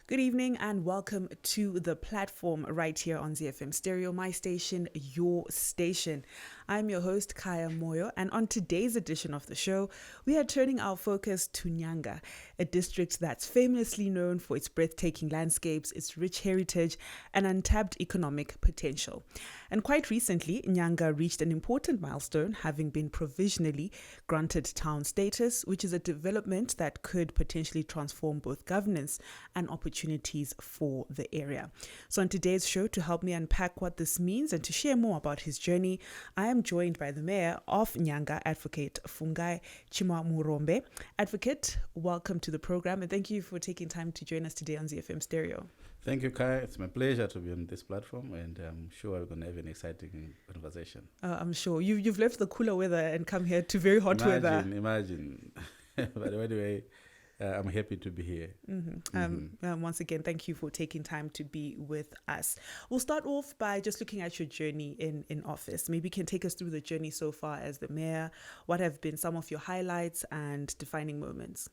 Good evening and welcome to the platform right here on ZiFM Stereo, my station, your station. I'm your host, Khaya Moyo, and on today's edition of the show, we are turning our focus to Nyanga, a district that's famously known for its breathtaking landscapes, its rich heritage, and untapped economic potential. And quite recently, Nyanga reached an important milestone, having been provisionally granted town status, which is a development that could potentially transform both governance and opportunities for the area. So on today's show, to help me unpack what this means and to share more about his journey, I am joined by the mayor of Nyanga, Advocate Fungai Chimwamurombe. Advocate, welcome to the program and thank you for taking time to join us today on ZiFM Stereo. Thank you, Kai. It's my pleasure to be on this platform, and I'm sure we're going to have an exciting conversation. I'm sure. You've left the cooler weather and come here to very hot weather. Imagine. But anyway, I'm happy to be here. Once again, thank you for taking time to be with us. We'll start off by just looking at your journey in office. Maybe you can take us through the journey so far as the mayor. What have been some of your highlights and defining moments?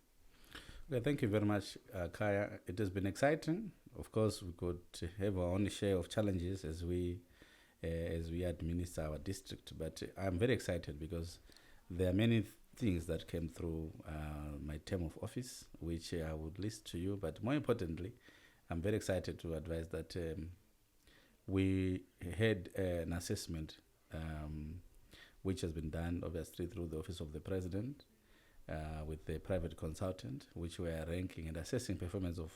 Well, thank you very much, Kaya. It has been exciting. Of course, we could have our own share of challenges as we administer our district. But I'm very excited because there are many things that came through my term of office, which I would list to you. But more importantly, I'm very excited to advise that we had an assessment which has been done, obviously, through the Office of the President with the private consultant, which we are ranking and assessing performance of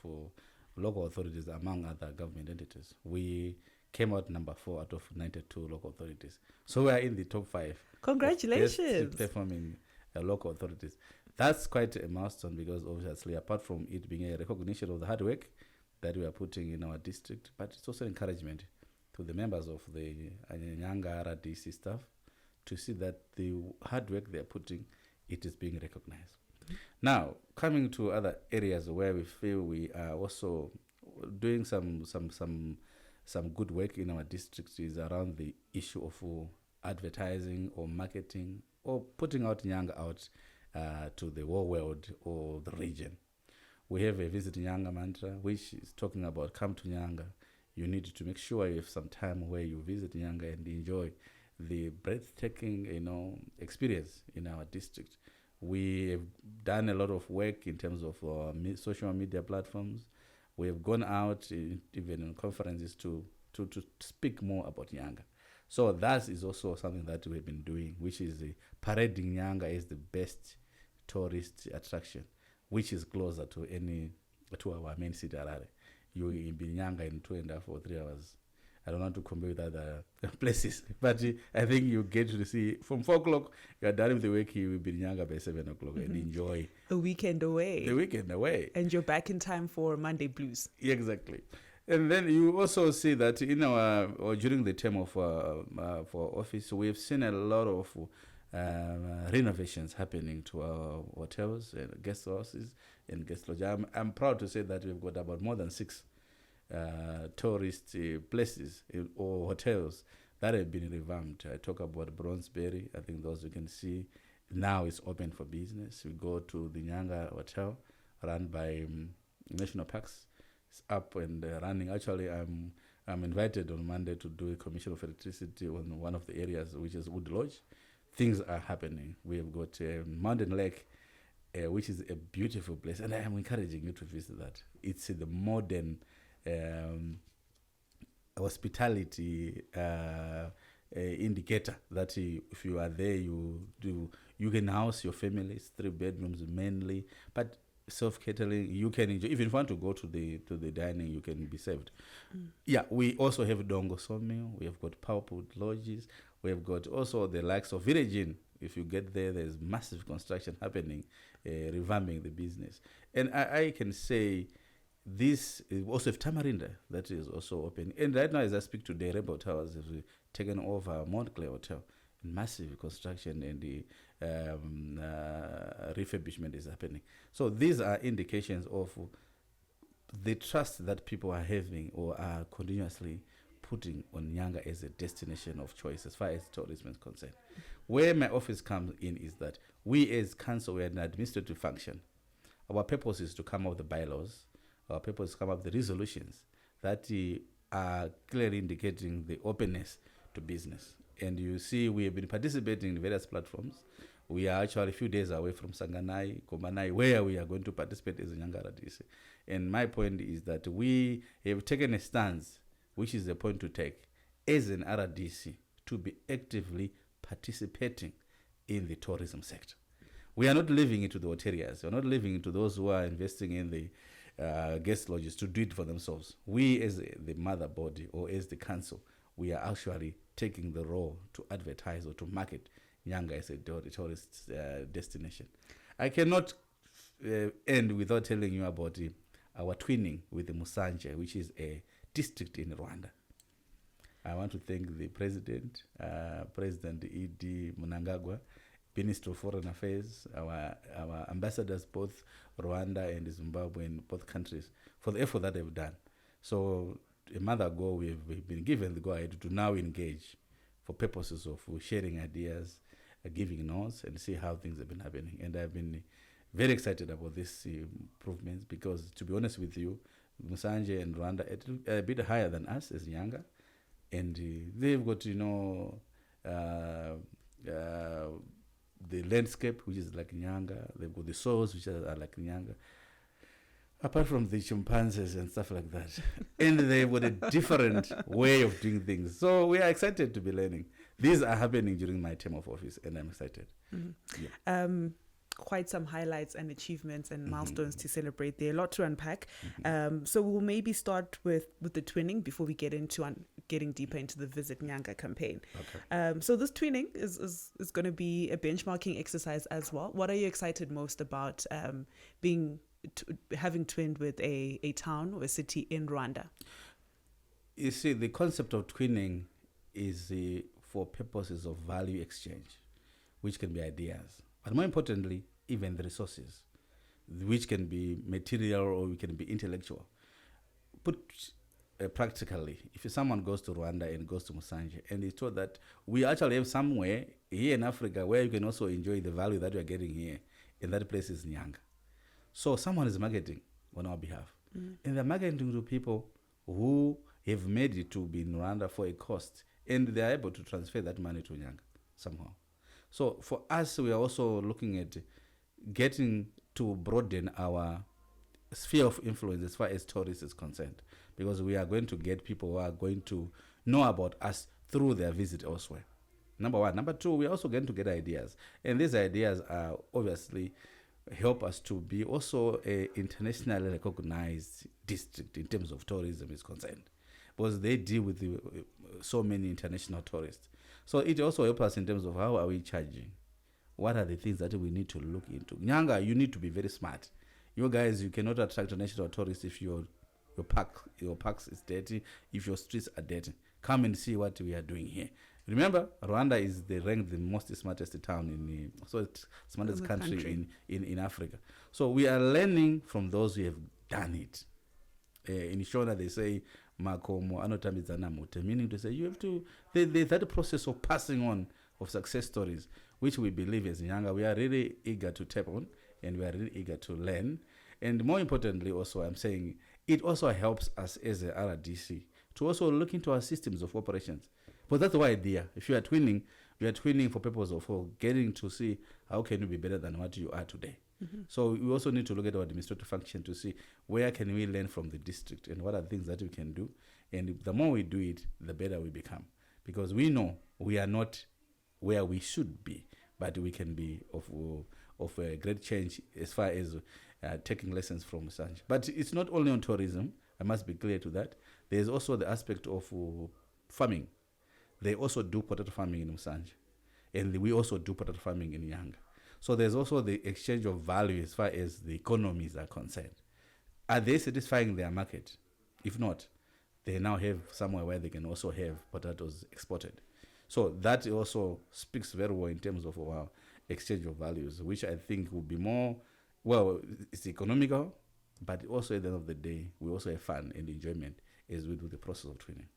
local authorities among other government entities. We came out number 4 out of 92 local authorities. So we are in the top 5. Congratulations. Performing local authorities. That's quite a milestone because obviously apart from it being a recognition of the hard work that we are putting in our district, but it's also encouragement to the members of the Nyanga RDC staff to see that the hard work they are putting, it is being recognized. Now, coming to other areas where we feel we are also doing some good work in our district is around the issue of advertising or marketing or putting out Nyanga out to the whole world or the region. We have a Visit Nyanga mantra, which is talking about come to Nyanga. You need to make sure you have some time where you visit Nyanga and enjoy the breathtaking, experience in our district. We have done a lot of work in terms of social media platforms. We have gone out even in conferences to speak more about Nyanga. So that is also something that we've been doing, which is parading Nyanga as the best tourist attraction, which is closer to our main city, Harare. You will be Nyanga in 2.5 or 3 hours. I don't want to compare with other places, but I think you get to see from 4 o'clock, you're done with the work, you will be in Nyanga by 7 o'clock and enjoy a weekend away. The weekend away. And you're back in time for Monday blues. Exactly. And then you also see that in or during the term of for office, we've seen a lot of renovations happening to our hotels and guest houses and guest lodges. I'm proud to say that we've got about more than 6 tourist places or hotels that have been revamped. I talk about Bronzeberry. I think those you can see now is open for business. We go to the Nyanga Hotel run by National Parks. It's up and running. Actually, I'm invited on Monday to do a commission of electricity on one of the areas, which is Wood Lodge. Things are happening. We have got Mountain Lake, which is a beautiful place, and I am encouraging you to visit that. It's the modern hospitality indicator that if you are there, you can house your family. It's 3 bedrooms mainly, but self-catering, you can enjoy. Even if you want to go to the dining, you can be served. Yeah, we also have Dongo Sawmill. We have got Powerwood Lodges. We have got also the likes of Village Inn. If you get there, there's massive construction happening, revamping the business. And I can say this is also have Tamarinda that is also open. And right now, as I speak today, Rainbow Towers has taken over Montclair Hotel. Massive construction and the refurbishment is happening. So these are indications of the trust that people are having or are continuously putting on Nyanga as a destination of choice as far as tourism is concerned. Where my office comes in is that we as council, we are an administrative function. Our purpose is to come up with the bylaws, our purpose, come up with resolutions that are clearly indicating the openness to business. And you see, we have been participating in various platforms. We are actually a few days away from Sanganai, Komanai, where we are going to participate as a Nyanga RDC. And my point is that we have taken a stance, which is the point to take, as an RDC, to be actively participating in the tourism sector. We are not leaving it to the hoteliers. We are not leaving it to those who are investing in the guest lodges to do it for themselves. We, as the mother body or as the council, we are actually taking the role to advertise or to market Nyanga as a tourist destination. I cannot end without telling you about our twinning with the Musanje, which is a district in Rwanda. I want to thank the President, President E.D. Mnangagwa, Minister of Foreign Affairs, our ambassadors, both Rwanda and Zimbabwe, in both countries, for the effort that they've done. So a month ago, we've been given the go-ahead to now engage for purposes of sharing ideas, giving notes, and see how things have been happening. And I've been very excited about these improvements because, to be honest with you, Musanje and Rwanda are a bit higher than us as Nyanga. And they've got, the landscape, which is like Nyanga. They've got the soils, which are like Nyanga. Apart from the chimpanzees and stuff like that. And they've got a different way of doing things. So we are excited to be learning. These are happening during my term of office, and I'm excited. Mm-hmm. Yeah. Quite some highlights and achievements and milestones to celebrate there. A lot to unpack. So we'll maybe start with the twinning before we get into getting deeper into the Visit Nyanga campaign. Okay. So this twinning is going to be a benchmarking exercise as well. What are you excited most about having twinned with a town or a city in Rwanda? You see, the concept of twinning is for purposes of value exchange, which can be ideas. But more importantly, even the resources, which can be material or it can be intellectual. Put practically, if someone goes to Rwanda and goes to Musanje and is told that we actually have somewhere here in Africa where you can also enjoy the value that you are getting here, and that place is Nyanga. So someone is marketing on our behalf. And they're marketing to people who have made it to be in Rwanda for a cost, and they are able to transfer that money to Nyanga somehow. So for us, we are also looking at getting to broaden our sphere of influence as far as tourists is concerned, because we are going to get people who are going to know about us through their visit elsewhere. Number one. Number two, we are also going to get ideas. And these ideas are obviously help us to be also a internationally recognized district in terms of tourism is concerned, because they deal with so many international tourists. So it also helps us in terms of how are we charging? What are the things that we need to look into? Nyanga, you need to be very smart. You guys, you cannot attract international tourists if your parks is dirty, if your streets are dirty. Come and see what we are doing here. Remember, Rwanda is ranked the most smartest town smartest country in Africa. So we are learning from those who have done it. In Shona, they say, Makomo anotamidzana mute, meaning to say you have to there's that process of passing on of success stories, which we believe as Nyanga we are really eager to tap on, and we are really eager to learn. And more importantly, also I'm saying it also helps us as a RDC to also look into our systems of operations. But that's the idea. If you are twinning, we are twinning for purpose of getting to see how can you be better than what you are today. So we also need to look at our administrative function to see where can we learn from the district and what are the things that we can do. And the more we do it, the better we become. Because we know we are not where we should be, but we can be of a great change as far as taking lessons from Musanje. But it's not only on tourism, I must be clear to that. There's also the aspect of farming. They also do potato farming in Musanje. And we also do potato farming in Nyanga. So there's also the exchange of value as far as the economies are concerned. Are they satisfying their market? If not, they now have somewhere where they can also have potatoes exported. So that also speaks very well in terms of our exchange of values, which I think will be more, well, it's economical, but also at the end of the day, we also have fun and enjoyment as we do the process of training.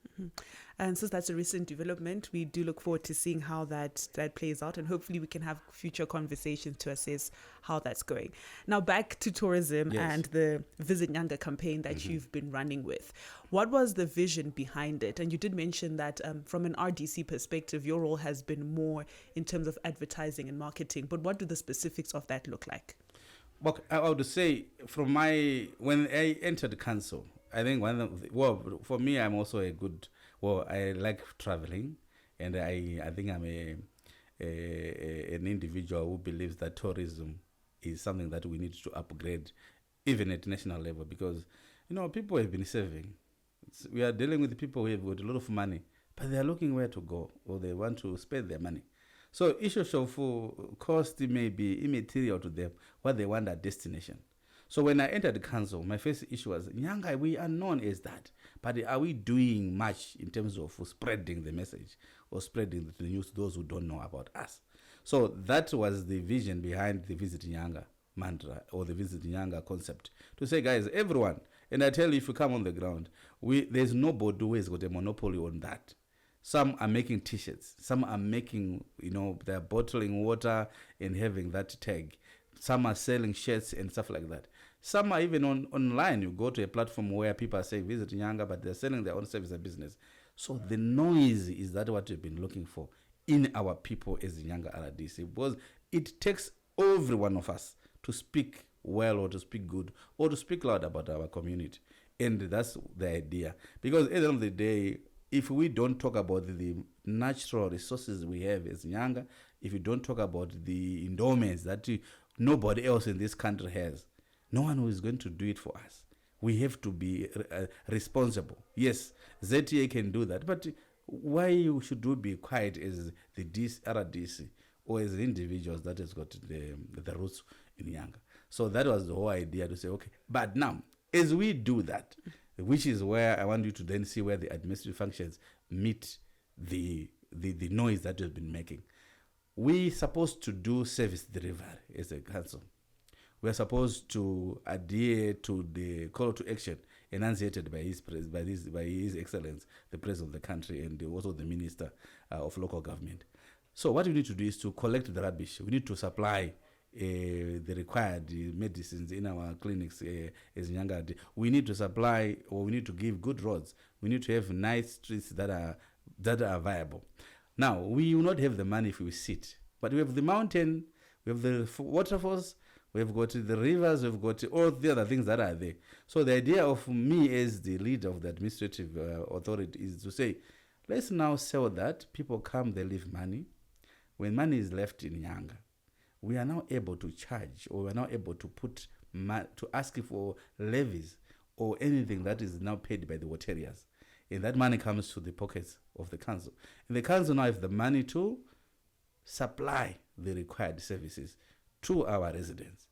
And since that's a recent development, we do look forward to seeing how that plays out, and hopefully we can have future conversations to assess how that's going. Now back to tourism and the Visit Nyanga campaign that you've been running with. What was the vision behind it? And you did mention that from an RDC perspective, your role has been more in terms of advertising and marketing, but what do the specifics of that look like? Well, I would say when I entered council, I think for me, I'm also I like traveling, and I think I'm an individual who believes that tourism is something that we need to upgrade even at national level, because, people have been saving. We are dealing with people who have got a lot of money, but they are looking where to go, or they want to spend their money. So issues of cost may be immaterial to them, what they want at destination. So when I entered the council, my first issue was, Nyanga, we are known as that, but are we doing much in terms of spreading the message or spreading the news to those who don't know about us? So that was the vision behind the Visit Nyanga mantra, or the Visit Nyanga concept, to say, guys, everyone, and I tell you, if you come on the ground, there's nobody who has got a monopoly on that. Some are making T-shirts. Some are making, they're bottling water and having that tag. Some are selling shirts and stuff like that. Some are even online. You go to a platform where people are saying Visit Nyanga, but they're selling their own service and business. So the noise is that what we've been looking for in our people as Nyanga RDC, because it takes every one of us to speak well, or to speak good, or to speak loud about our community. And that's the idea. Because at the end of the day, if we don't talk about the natural resources we have as Nyanga, if we don't talk about the endowments that nobody else in this country has, no one is going to do it for us. We have to be responsible. Yes, ZTA can do that, but why should we be quiet as the RDC or as individuals that has got the roots in Nyanga? So that was the whole idea, to say, okay, but now, as we do that, which is where I want you to then see where the administrative functions meet the noise that we've been making. We're supposed to do service delivery as a council. We're supposed to adhere to the call to action enunciated by His Excellence, the President of the country, and also the Minister of Local Government. So what we need to do is to collect the rubbish. We need to supply the required medicines in our clinics as Nyanga. We need to supply, or we need to give good roads. We need to have nice streets that are viable. Now, we will not have the money if we sit, but we have the mountain, we have the waterfalls, we have got the rivers, we've got all the other things that are there. So the idea of me as the leader of the administrative authority is to say, let's now sell that. People come, they leave money. When money is left in Nyanga, we are now able to charge, or we are now able to to ask for levies or anything that is now paid by the waterias. And that money comes to the pockets of the council. And the council now have the money to supply the required services to our residents.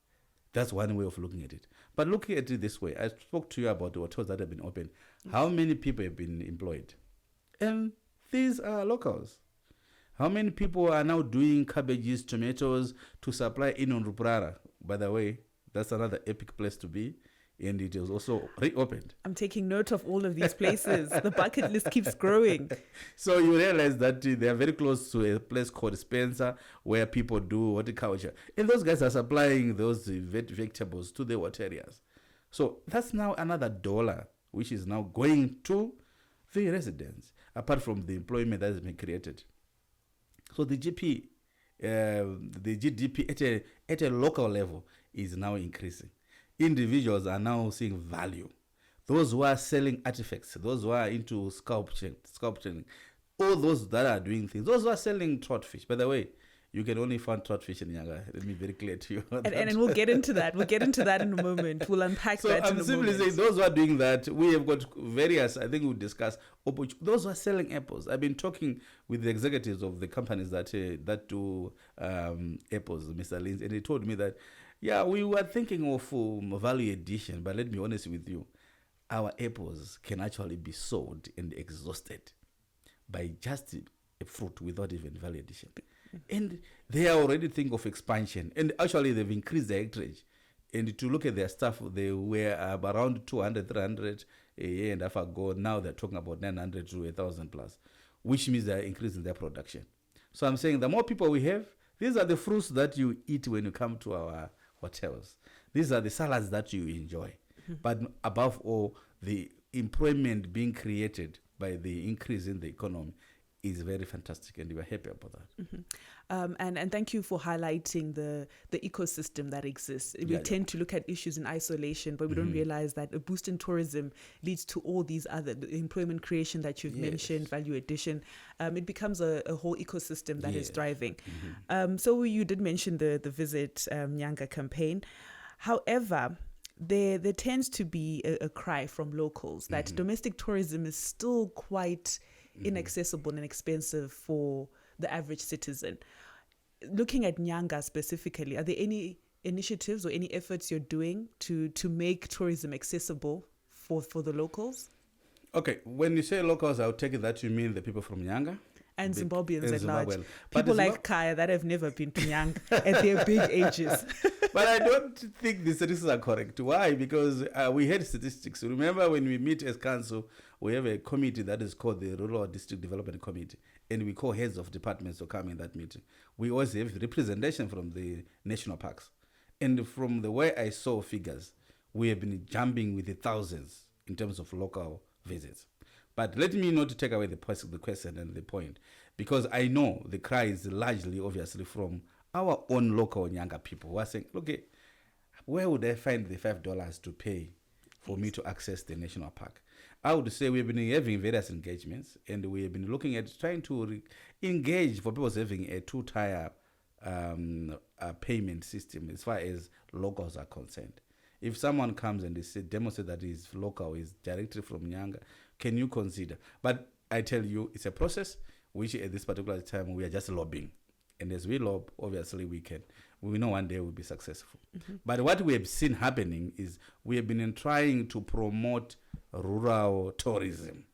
That's one way of looking at it. But looking at it this way, I spoke to you about the hotels that have been open. How many people have been employed? And these are locals. How many people are now doing cabbages, tomatoes to supply in on Ruprara? By the way, that's another epic place to be. And it is also reopened. I'm taking note of all of these places. The bucket list keeps growing. So you realize that they are very close to a place called Spencer, where people do horticulture. And those guys are supplying those vegetables to the waterias. So that's now another dollar, which is now going to the residents, apart from the employment that has been created. So the GDP at a local level is now increasing. Individuals are now seeing value. Those who are selling artifacts, those who are into sculpturing, all those that are doing things, those who are selling trout fish. By the way, you can only find trout fish in Nyanga. Let me be very clear to you. And we'll get into that. We'll get into that in a moment. We'll unpack that in a moment. So I'm simply saying, those who are doing that, we have got various, I think we'll discuss, those who are selling apples. I've been talking with the executives of the companies that do apples, Mr. Lins, and he told me that, yeah, we were thinking of value addition, but let me be honest with you, our apples can actually be sold and exhausted by just a fruit without even value addition. And they are already thinking of expansion. And actually, they've increased their acreage. And to look at their staff, they were around 200, 300. a year and a half ago. Now they're talking about 900 to 1,000 plus, which means they're increasing their production. So I'm saying the more people we have, these are the fruits that you eat when you come to our hotels. These are the salads that you enjoy. But above all, the employment being created by the increase in the economy is very fantastic, and we are happy about that. And thank you for highlighting the ecosystem that exists. We tend to look at issues in isolation, but we don't realize that a boost in tourism leads to all these other the employment creation that you've mentioned, value addition. It becomes a whole ecosystem that is thriving. So you did mention the Visit Nyanga campaign. However, there tends to be a cry from locals that domestic tourism is still quite inaccessible and expensive for the average citizen. Looking at Nyanga specifically, are there any initiatives or any efforts you're doing to make tourism accessible for the locals? Okay, when you say locals, I'll take it that you mean the people from Nyanga? And Zimbabweans at large. But people like Khaya that have never been to Nyanga at their big ages. But I don't think the statistics are correct. Why? Because we had statistics. Remember when we meet as council, we have a committee that is called the Rural District Development Committee, and we call heads of departments to come in that meeting. We also have representation from the national parks. And from the way I saw figures, we have been jumping with the thousands in terms of local visits. But let me not take away the question and the point, because I know the cry is largely, obviously, from our own local Nyanga people who are saying, look, where would I find the $5 to pay for me to access the national park? I would say we've been having various engagements, and we have been looking at trying to engage for people having a two-tier payment system as far as locals are concerned. If someone comes and they demonstrate that he's local, is directly from Nyanga, can you consider? But I tell you, it's a process which at this particular time we are just lobbying. And as we lob, obviously we know one day we'll be successful. But what we have seen happening is we have been trying to promote rural tourism,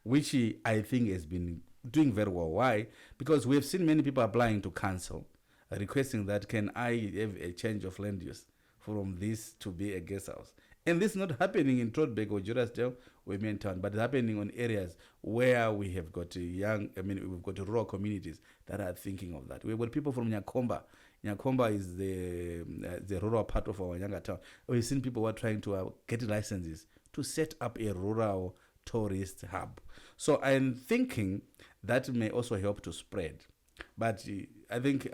which I think has been doing very well. Why? Because we have seen many people applying to council, requesting that can I have a change of land use from this to be a guest house. And this is not happening in Trotberg or Jurasdale or main town, but it's happening on areas where we have got we've got rural communities that are thinking of that. We've got people from Nyakomba. Nyakomba is the rural part of our Nyanga town. We've seen people who are trying to get licenses to set up a rural tourist hub. So I'm thinking that may also help to spread. But I think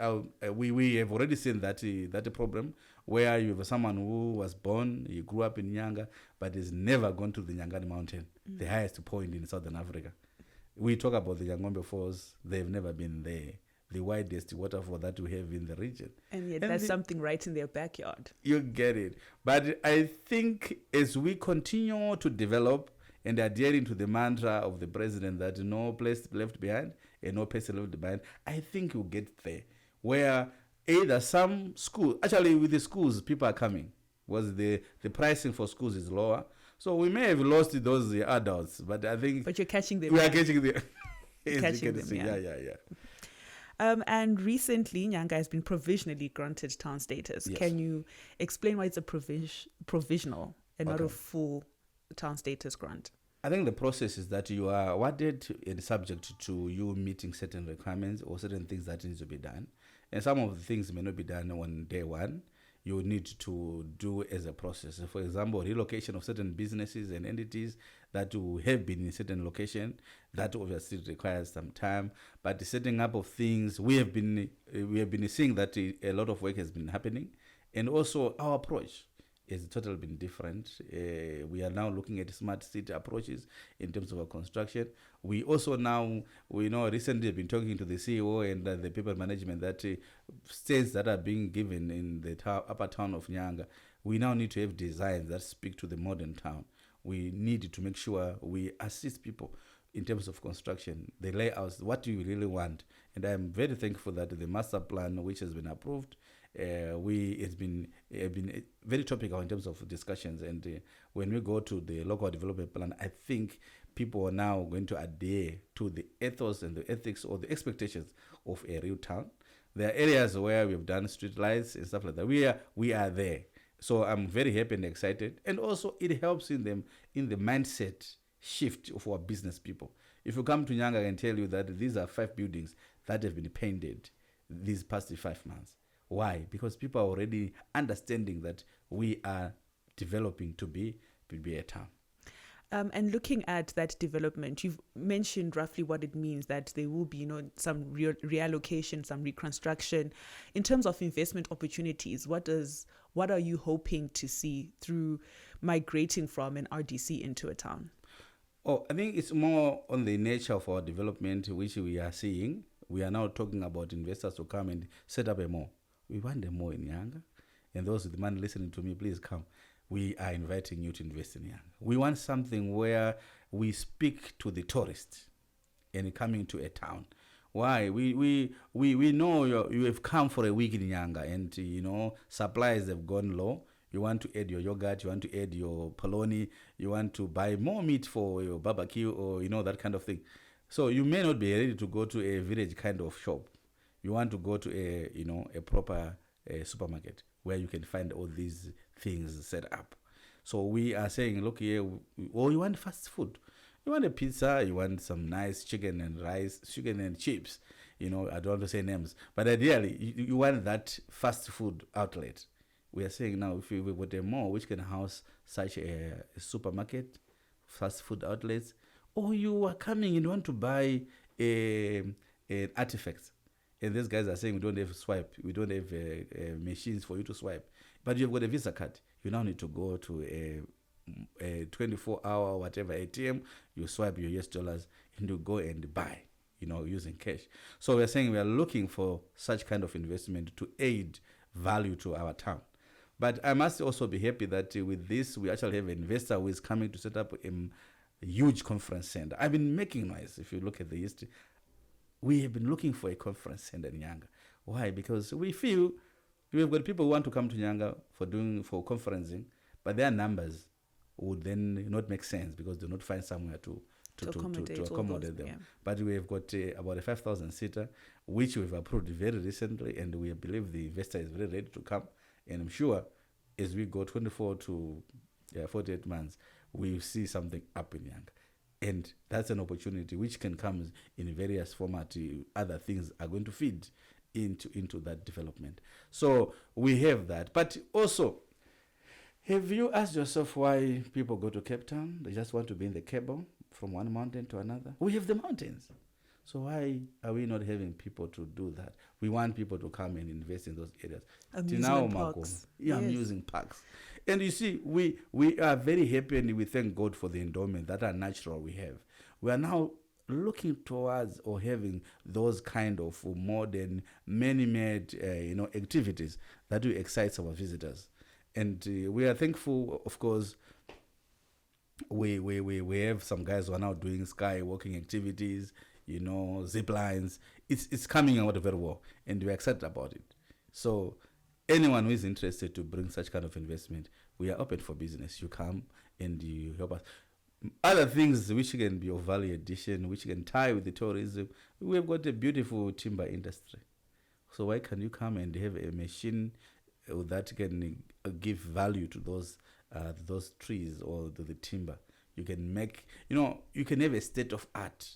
we have already seen that problem where you have someone who was born, he grew up in Nyanga, but has never gone to the Nyangani mountain, the highest point in Southern Africa. We talk about the Nyangombe Falls, they've never been there, the widest waterfall that we have in the region. And yet that's something right in their backyard. You get it. But I think as we continue to develop and adhering to the mantra of the president that no place left behind and no person left behind, I think we'll get there where either some school, actually with the schools, people are coming, because the pricing for schools is lower. So we may have lost those adults, but I think... But you're catching them. We are catching them. Catching them, yeah. And recently, Nyanga has been provisionally granted town status. Yes. Can you explain why it's a provisional and not a full town status grant? I think the process is that you are awarded and subject to you meeting certain requirements or certain things that need to be done. And some of the things may not be done on day one. You need to do as a process. For example, relocation of certain businesses and entities that will have been in certain location, that obviously requires some time. But the setting up of things, we have been seeing that a lot of work has been happening, and also our approach has totally been different. We are now looking at smart city approaches in terms of our construction. We also now, recently have been talking to the CEO and the people management that states that are being given in the upper town of Nyanga, we now need to have designs that speak to the modern town. We need to make sure we assist people in terms of construction, the layouts, what do you really want? And I'm very thankful that the master plan, which has been approved, it's been very topical in terms of discussions. And when we go to the local development plan, I think people are now going to adhere to the ethos and the ethics or the expectations of a real town. There are areas where we've done street lights and stuff like that. We are there. So I'm very happy and excited. And also it helps in them in the mindset shift of our business people. If you come to Nyanga, I can tell you that these are 5 buildings that have been painted these past 5 months. Why? Because people are already understanding that we are developing to be a town. And looking at that development, you've mentioned roughly what it means, that there will be, some reallocation, some reconstruction. In terms of investment opportunities, what are you hoping to see through migrating from an RDC into a town? Oh, I think it's more on the nature of our development, which we are seeing. We are now talking about investors to come and set up a mall. We want a mall in Nyanga. And those with the money listening to me, please come. We are inviting you to invest in Nyanga. We want something where we speak to the tourist and coming to a town. Why? We know you have come for a week in Nyanga, and supplies have gone low. You want to add your yogurt, you want to add your polony, you want to buy more meat for your barbecue, or that kind of thing. So you may not be ready to go to a village kind of shop. You want to go to a proper supermarket where you can find all these things set up. So we are saying, look here, you want fast food. You want a pizza, you want some nice chicken and rice, chicken and chips. I don't want to say names, but ideally, you want that fast food outlet. We are saying now, if we got a mall which can house such a supermarket, fast food outlets, or you are coming and want to buy an artifact, and these guys are saying we don't have swipe, we don't have machines for you to swipe, but you've got a Visa card. You now need to go to a 24-hour whatever ATM, you swipe your US dollars, and you go and buy, using cash. So we're saying we are looking for such kind of investment to aid value to our town. But I must also be happy that with this, we actually have an investor who is coming to set up a huge conference center. I've been making noise. If you look at the history, we have been looking for a conference center in Nyanga. Why? Because we feel we've got people who want to come to Nyanga for conferencing, but their numbers would then not make sense because they not find somewhere to accommodate them. Yeah. But we have got about a 5,000 seater, which we've approved very recently, and we believe the investor is very ready to come. And I'm sure as we go 24 to 48 months, we'll see something up in Nyanga. And that's an opportunity which can come in various formats. Other things are going to feed into that development. So we have that. But also, have you asked yourself why people go to Cape Town? They just want to be in the cable from one mountain to another. We have the mountains. So why are we not having people to do that? We want people to come and invest in those areas. Amusement parks. Yeah, yes. Amusing parks. And you see, we are very happy and we thank God for the endowment that are natural we have. We are now looking towards or having those kind of modern, man-made activities that will excite our visitors. And we are thankful, of course. We have some guys who are now doing sky walking activities, zip lines. It's coming out very well, and we're excited about it. So anyone who is interested to bring such kind of investment, we are open for business. You come and you help us. Other things which can be of value addition, which can tie with the tourism, we've got a beautiful timber industry. So why can you come and have a machine that can give value to those trees or the timber? You can make, you can have a state of art,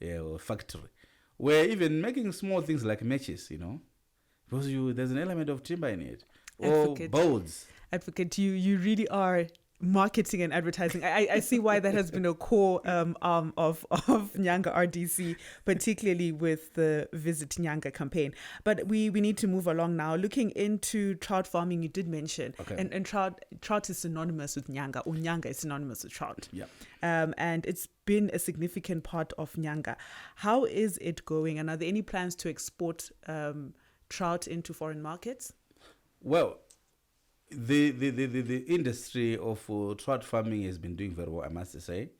or factory, where even making small things like matches, because there's an element of timber in it, or boards. Advocate, you really are marketing and advertising. I see why that has been a core arm of Nyanga RDC, particularly with the Visit Nyanga campaign. But we need to move along now. Looking into trout farming, you did mention, okay. and trout is synonymous with Nyanga, or Nyanga is synonymous with trout. Yeah. And it's been a significant part of Nyanga. How is it going? And are there any plans to export trout into foreign markets? Well, the industry of trout farming has been doing very well, I must say.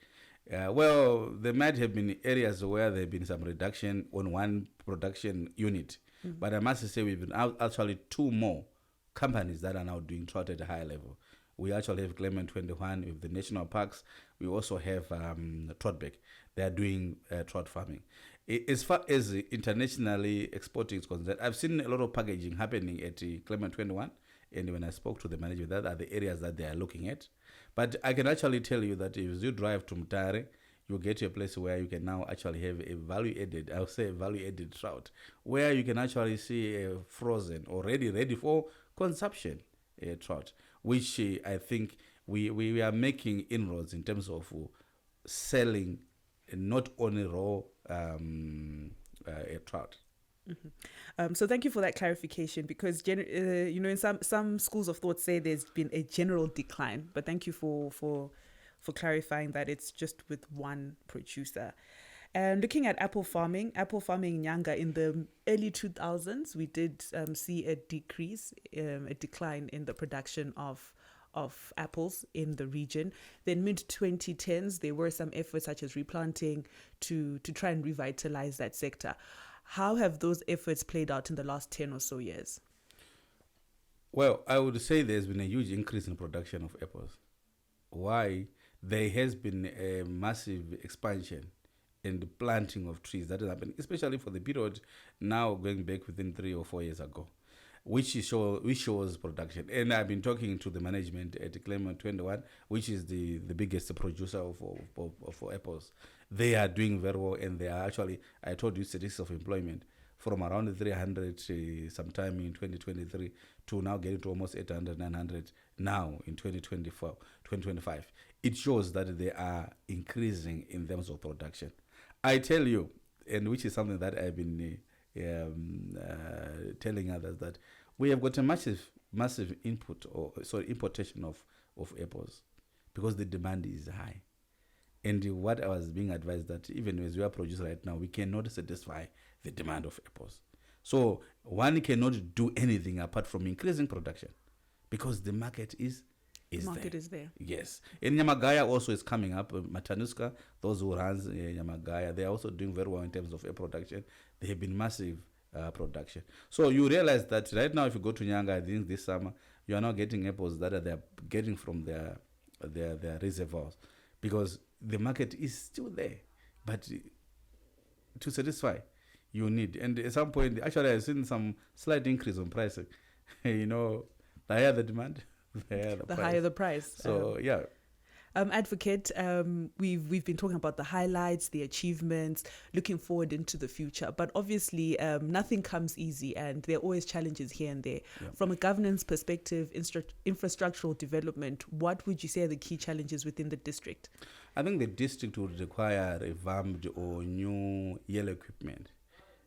Well, there might have been areas where there have been some reduction on one production unit. Mm-hmm. But I must say we've been actually 2 more companies that are now doing trout at a higher level. We actually have Clement 21 with the national parks. We also have Troutbeck. They are doing trout farming. As far as internationally exporting is concerned, I've seen a lot of packaging happening at Clement 21. And when I spoke to the manager, that are the areas that they are looking at. But I can actually tell you that if you drive to Mutare, you get to a place where you can now actually have a value-added, I'll say value-added trout, where you can actually see a frozen, already ready for consumption trout, which I think we are making inroads in terms of selling not only raw trout. So thank you for that clarification, because in some schools of thought say there's been a general decline, but thank you for clarifying that it's just with one producer. And looking at apple farming in Nyanga in the early 2000s, we did see a decline in the production of apples in the region. Then mid 2010s, there were some efforts such as replanting to try and revitalize that sector. How have those efforts played out in the last 10 or so years? Well, I would say there's been a huge increase in production of apples. Why? There has been a massive expansion in the planting of trees that has happened, especially for the period now going back within 3 or 4 years ago, which shows production. And I've been talking to the management at Claimant 21, which is the biggest producer for apples. They are doing very well, and they are actually, I told you, statistics of employment from around 300 sometime in 2023 to now getting to almost 800, 900 now in 2024, 2025. It shows that they are increasing in terms of production. I tell you, and which is something that I've been telling others, that we have got a massive importation of apples because the demand is high. And what I was being advised that even as we are producing right now, we cannot satisfy the demand of apples. So one cannot do anything apart from increasing production because the market is there. Yes. And Nyamagaya also is coming up. Matanuska, those who runs Nyamagaya, they are also doing very well in terms of apple production. They have been massive production. So you realize that right now if you go to Nyanga, I think this summer, you are now getting apples that they are getting from their reservoirs because the market is still there. But to satisfy, you need. And at some point, actually, I've seen some slight increase on pricing. The higher the demand, the higher the price. So, yeah. Advocate, we've been talking about the highlights, the achievements, looking forward into the future. But obviously, nothing comes easy, and there are always challenges here and there. Yeah. From a governance perspective, infrastructural development, what would you say are the key challenges within the district? I think the district would require revamped or new yellow equipment,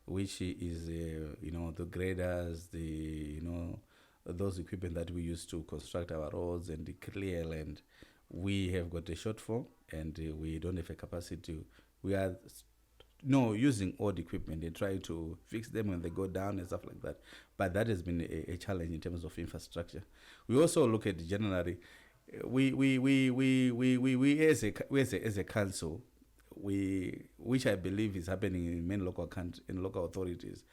which is, the graders, those equipment that we use to construct our roads and clear land. We have got a shortfall, and we don't have a capacity. We are using old equipment and try to fix them when they go down and stuff like that. But that has been a challenge in terms of infrastructure. We also look at generally, we as a council, which I believe is happening in many local authorities.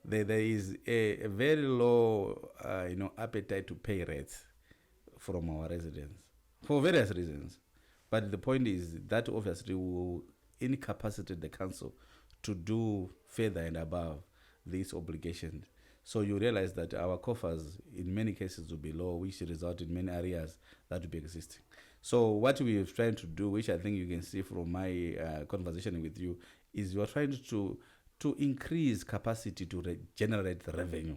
There is a very low appetite to pay rates from our residents for various reasons. But the point is that obviously will incapacitate the council to do further and above these obligations. So you realize that our coffers in many cases will be low, which result in many areas that will be existing. So what we are trying to do, which I think you can see from my conversation with you, is you are trying to increase capacity to generate the revenue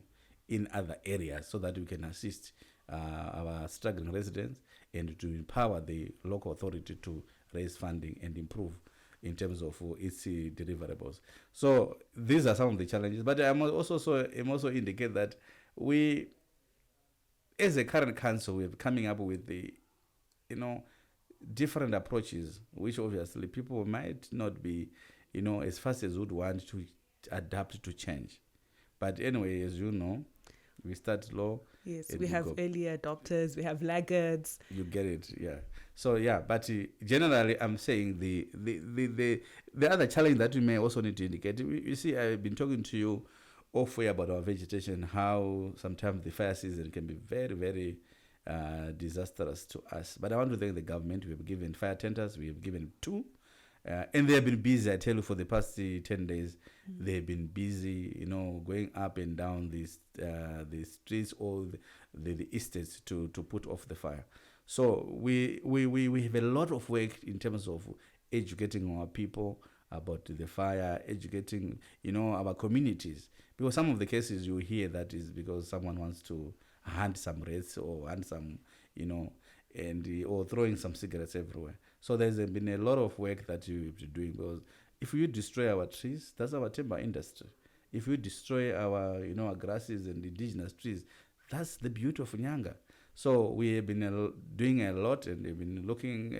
in other areas so that we can assist our struggling residents and to empower the local authority to raise funding and improve in terms of its deliverables. So these are some of the challenges. But I must also indicate that we, as a current council, we're coming up with the, different approaches, which obviously people might not be, as fast as would want to adapt to change. But anyway, as you know, we start low. Yes, we have early adopters, we have laggards. You get it, yeah. So yeah, but generally, I'm saying the other challenge that we may also need to indicate. You see, I've been talking to you off-way about our vegetation, how sometimes the fire season can be very, very disastrous to us. But I want to thank the government. We have given fire tenders. We have given 2. And they have been busy, I tell you, for the past 10 days. They've been busy, going up and down the streets or the estates to put off the fire. So we have a lot of work in terms of educating our people about the fire, educating, our communities. Because some of the cases you hear that is because someone wants to hunt some rats or hunt some, or throwing some cigarettes everywhere. So there's been a lot of work that you've been doing, because if you destroy our trees, that's our timber industry. If you destroy our, our grasses and indigenous trees, that's the beauty of Nyanga. So we have been doing a lot, and we've been looking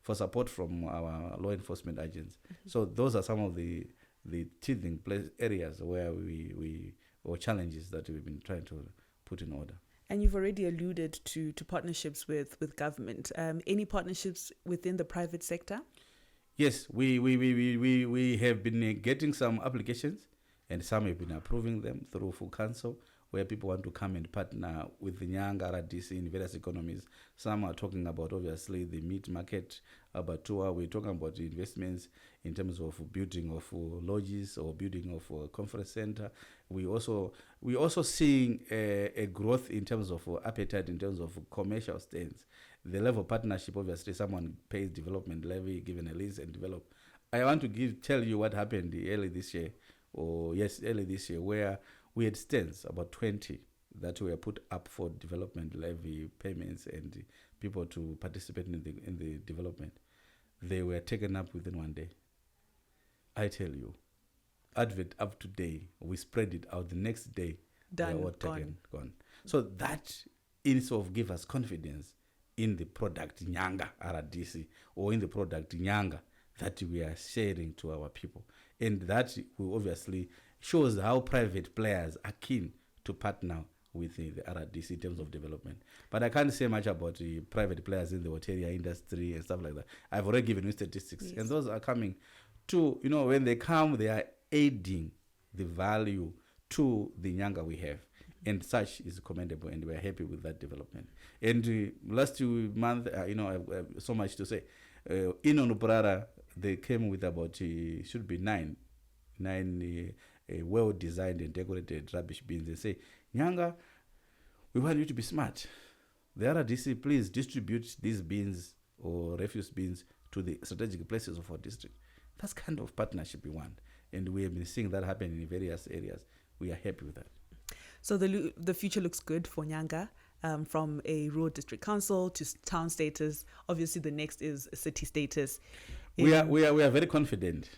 for support from our law enforcement agents. So those are some of the teething areas where or challenges that we've been trying to put in order. And you've already alluded to partnerships with government. Any partnerships within the private sector? Yes, we have been getting some applications, and some have been approving them through full council, where people want to come and partner with the Nyanga RDC in various economies. Some are talking about, obviously, the meat market, but we're talking about investments in terms of building of lodges or building of a conference center. We also seeing a growth in terms of appetite, in terms of commercial stands. The level of partnership, obviously, someone pays development levy, given a lease and develop. I want to tell you what happened early this year, where we had stands, about 20, that were put up for development levy payments and people to participate in the development. They were taken up within one day. I tell you, advert up today, we spread it out. The next day, done, they were all taken, gone. So that in itself give us confidence in the product Nyanga RDC, or in the product Nyanga that we are sharing to our people. And that will obviously shows how private players are keen to partner with the RDC in terms of development. But I can't say much about the private players in the hotelier industry and stuff like that. I've already given you statistics. Yes. And those are coming to, when they come, they are aiding the value to the Nyanga we have. And such is commendable, and we're happy with that development. And last month, I have so much to say. In Onupurara, they came with about, should be nine well-designed and decorated rubbish bins. They say, Nyanga, we want you to be smart. The RDC, please distribute these bins or refuse bins to the strategic places of our district. That's kind of partnership we want. And we have been seeing that happen in various areas. We are happy with that. So the future looks good for Nyanga, from a rural district council to town status. Obviously, the next is city status. We are very confident.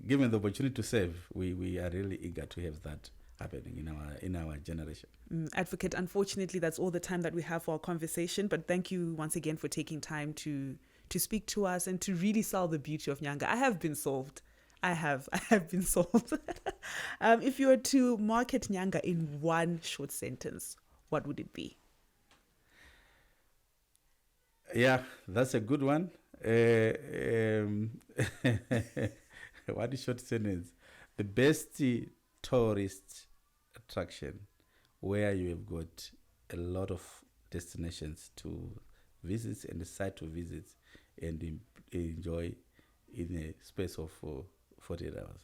Given the opportunity to serve, we are really eager to have that happening in our generation. Advocate, unfortunately, that's all the time that we have for our conversation. But thank you once again for taking time to speak to us and to really sell the beauty of Nyanga. I have been sold. I have been sold. If you were to market Nyanga in one short sentence, what would it be? Yeah, that's a good one. What is short sentence? The best tourist attraction, where you have got a lot of destinations to visit and a site to visit and enjoy in a space of 48 hours.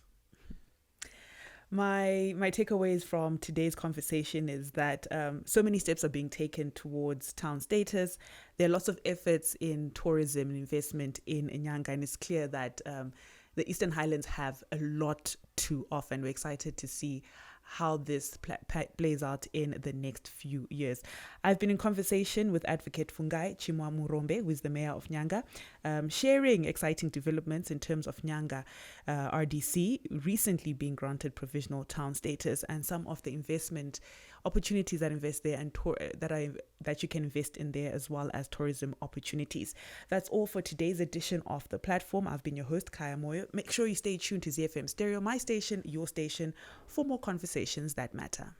My takeaways from today's conversation is that so many steps are being taken towards town status. There are lots of efforts in tourism and investment in Nyanga, and it's clear that the Eastern Highlands have a lot to offer, and we're excited to see how this plays out in the next few years. I've been in conversation with Advocate Fungai Chimwamurombe, who is the mayor of Nyanga, sharing exciting developments in terms of Nyanga RDC recently being granted provisional town status, and some of the investment opportunities that invest there and that you can invest in there, as well as tourism opportunities. That's all for today's edition of The Platform. I've been your host, Khaya Moyo. Make sure you stay tuned to ZiFM Stereo, my station, your station, for more conversations that matter.